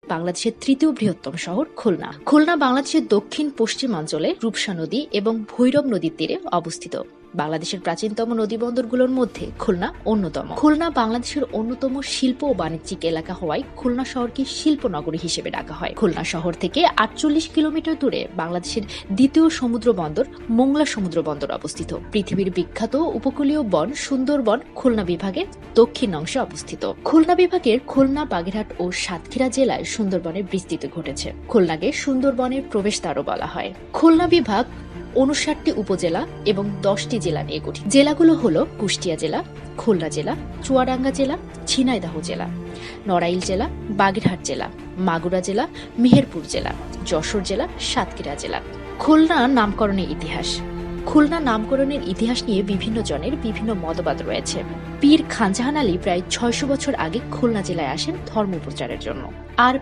বাংলাদেশের তৃতীয় বৃহত্তম শহর খুলনা। খুলনা বাংলাদেশের দক্ষিণ পশ্চিমাঞ্চলে রূপসা নদী এবং ভৈরব নদীর তীরে অবস্থিত। বাংলাদেশের প্রাচীনতম নদীবন্দরগুলোর মধ্যে খুলনা অন্যতম। খুলনা বাংলাদেশের অন্যতম শিল্প ও বাণিজ্যিক এলাকা হওয়ায় খুলনা শহরকে শিল্পনগরী হিসেবে ডাকা হয়। খুলনা শহর থেকে ৪৮ কিলোমিটার দূরে বাংলাদেশের দ্বিতীয় সমুদ্র বন্দর মোংলা সমুদ্র বন্দর অবস্থিত। পৃথিবীর বিখ্যাত উপকূলীয় বন সুন্দরবন খুলনা বিভাগের দক্ষিণ অংশে অবস্থিত। খুলনা বিভাগের খুলনা, বাগেরহাট ও সাতক্ষীরা জেলায় সুন্দরবনের বিস্তৃতি ঘটেছে। খুলনাকে সুন্দরবনের প্রবেশদ্বারও বলা হয়। খুলনা বিভাগ ৫৯টি উপজেলা এবং ১০টি জেলা নিয়ে গঠিত। জেলাগুলো হলো কুষ্টিয়া জেলা, খুলনা জেলা, চুয়াডাঙ্গা জেলা, ঝিনাইদহ জেলা, নড়াইল জেলা, বাগেরহাট জেলা, মাগুরা জেলা, মেহেরপুর জেলা, যশোর জেলা, সাতক্ষীরা জেলা। খুলনা নামকরণের ইতিহাস। খুলনা নামকরণের ইতিহাস নিয়ে বিভিন্ন জনের বিভিন্ন মতবাদ রয়েছে। পীর খানজাহান আলী প্রায় ৬০০ বছর আগে খুলনা জেলায় আসেন ধর্ম প্রচারের জন্য। আর